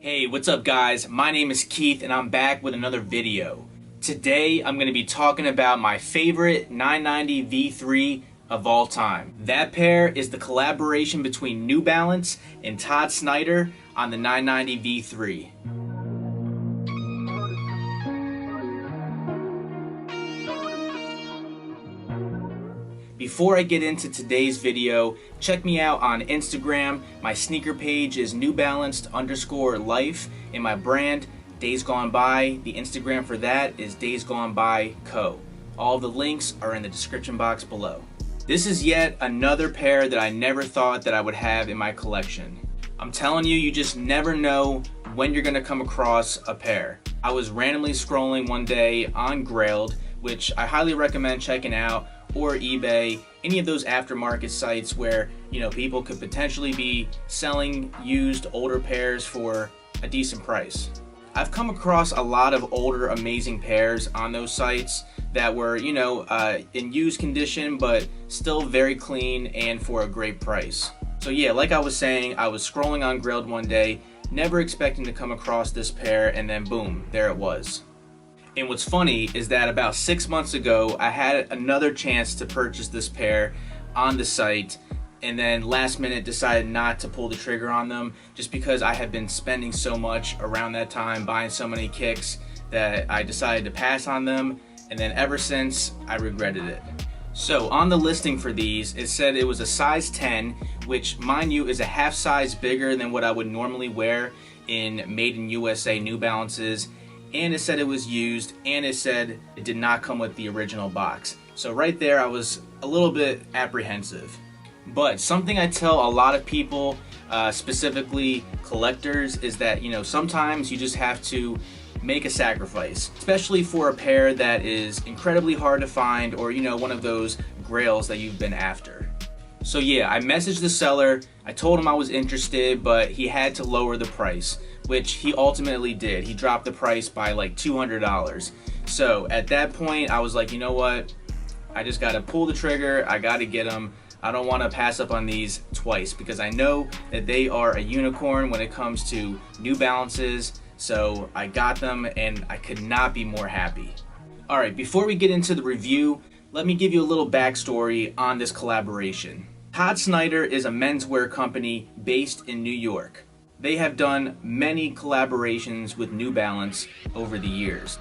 Hey, what's up guys? My name is Keith and I'm back with another video. Today I'm going to be talking about my favorite 990 V3 of all time. That pair is the collaboration between New Balance and Todd Snyder on the 990 V3. Before I get into today's video, check me out on Instagram. My sneaker page is newbalanced_life, and my brand, Days Gone By, the Instagram for that is Days Gone By Co. All the links are in the description box below. This is yet another pair that I never thought that I would have in my collection. I'm telling you, you just never know when you're gonna come across a pair. I was randomly scrolling one day on Grailed, which I highly recommend checking out, or eBay, any of those aftermarket sites where, people could potentially be selling used older pairs for a decent price. I've come across a lot of older amazing pairs on those sites that were, in used condition, but still very clean and for a great price. So yeah, like I was saying, I was scrolling on Grailed one day, never expecting to come across this pair, and then boom, there it was. And what's funny is that about 6 months ago, I had another chance to purchase this pair on the site, and then last minute decided not to pull the trigger on them just because I had been spending so much around that time, buying so many kicks, that I decided to pass on them, and then ever since, I regretted it. So on the listing for these, it said it was a size 10, which mind you is a half size bigger than what I would normally wear in Made in USA New Balances. And it said it was used, and it said it did not come with the original box. So right there, I was a little bit apprehensive. But something I tell a lot of people, specifically collectors, is that, sometimes you just have to make a sacrifice, especially for a pair that is incredibly hard to find, or, one of those grails that you've been after. So yeah, I messaged the seller, I told him I was interested, but he had to lower the price, which he ultimately did. He dropped the price by like $200. So at that point, I was like, you know what? I just gotta pull the trigger, I gotta get them. I don't wanna pass up on these twice because I know that they are a unicorn when it comes to New Balances. So I got them and I could not be more happy. All right, before we get into the review, let me give you a little backstory on this collaboration. Todd Snyder is a menswear company based in New York. They have done many collaborations with New Balance over the years.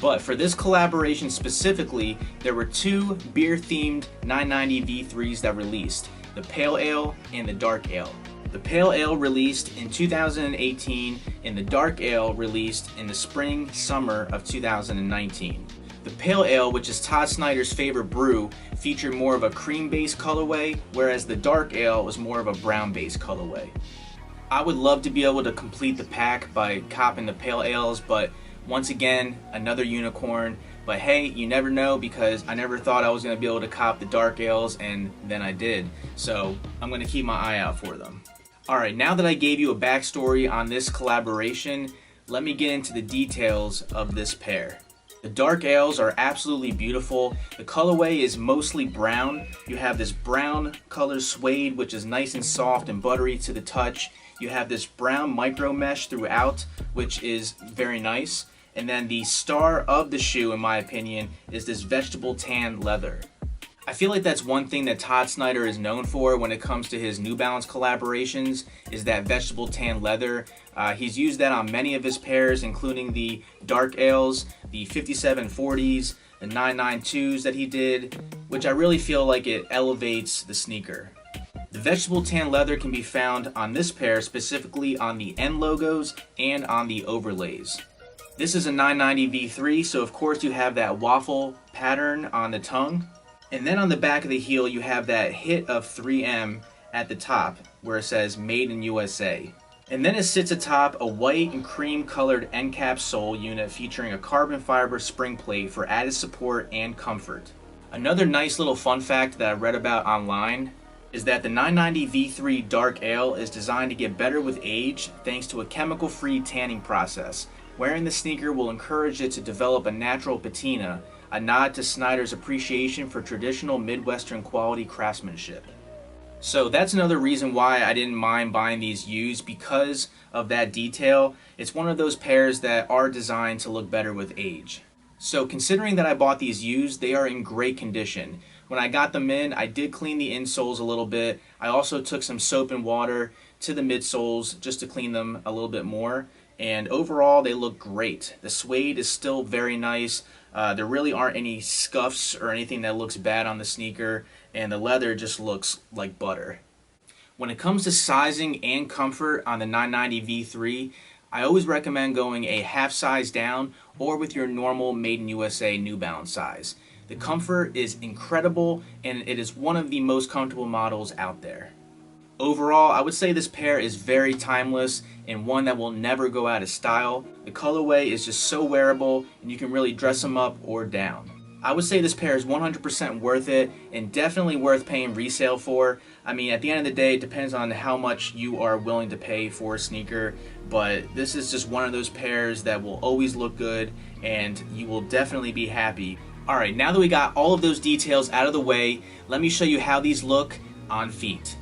But for this collaboration specifically, there were two beer-themed 990 V3s that released, the Pale Ale and the Dark Ale. The Pale Ale released in 2018 and the Dark Ale released in the spring-summer of 2019. The Pale Ale, which is Todd Snyder's favorite brew, featured more of a cream-based colorway, whereas the Dark Ale was more of a brown-based colorway. I would love to be able to complete the pack by copping the Pale Ales, but once again, another unicorn. But hey, you never know, because I never thought I was going to be able to cop the Dark Ales, and then I did. So I'm going to keep my eye out for them. Alright, now that I gave you a backstory on this collaboration, let me get into the details of this pair. The Dark Ales are absolutely beautiful. The colorway is mostly brown. You have this brown color suede, which is nice and soft and buttery to the touch. You have this brown micro mesh throughout, which is very nice. And then the star of the shoe, in my opinion, is this vegetable tan leather. I feel like that's one thing that Todd Snyder is known for when it comes to his New Balance collaborations, is that vegetable tan leather. He's used that on many of his pairs, including the Dark Ales, the 5740s, the 992s that he did, which I really feel like it elevates the sneaker. The vegetable tan leather can be found on this pair, specifically on the end logos and on the overlays. This is a 990 V3, so of course you have that waffle pattern on the tongue. And then on the back of the heel, you have that hit of 3M at the top where it says Made in USA. And then it sits atop a white and cream colored end cap sole unit featuring a carbon fiber spring plate for added support and comfort. Another nice little fun fact that I read about online is that the 990 V3 Dark Ale is designed to get better with age thanks to a chemical-free tanning process. Wearing the sneaker will encourage it to develop a natural patina, a nod to Snyder's appreciation for traditional Midwestern quality craftsmanship. So that's another reason why I didn't mind buying these used, because of that detail. It's one of those pairs that are designed to look better with age. So considering that I bought these used, they are in great condition. When I got them in, I did clean the insoles a little bit. I also took some soap and water to the midsoles just to clean them a little bit more. And overall, they look great. The suede is still very nice. There really aren't any scuffs or anything that looks bad on the sneaker, and the leather just looks like butter. When it comes to sizing and comfort on the 990 V3, I always recommend going a half size down or with your normal Made in USA New Balance size. The comfort is incredible, and it is one of the most comfortable models out there. Overall, I would say this pair is very timeless and one that will never go out of style. The colorway is just so wearable, and you can really dress them up or down. I would say this pair is 100% worth it, and definitely worth paying resale for. I mean, at the end of the day, it depends on how much you are willing to pay for a sneaker, but this is just one of those pairs that will always look good, and you will definitely be happy. Alright, now that we got all of those details out of the way, let me show you how these look on feet.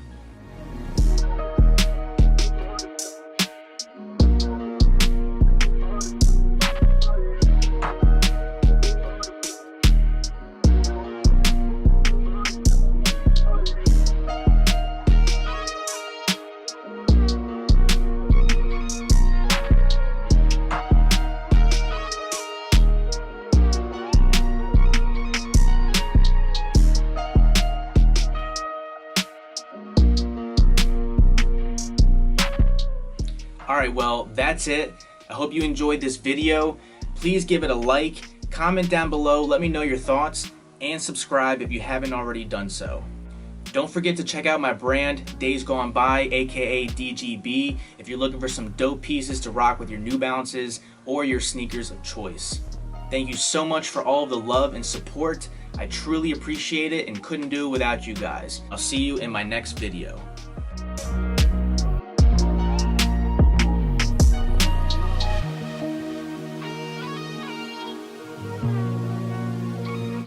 Alright, well, that's it. I hope you enjoyed this video. Please give it a like, comment down below, let me know your thoughts, and subscribe if you haven't already done so. Don't forget to check out my brand, Days Gone By, aka DGB, if you're looking for some dope pieces to rock with your New Balances or your sneakers of choice. Thank you so much for all of the love and support. I truly appreciate it and couldn't do it without you guys. I'll see you in my next video.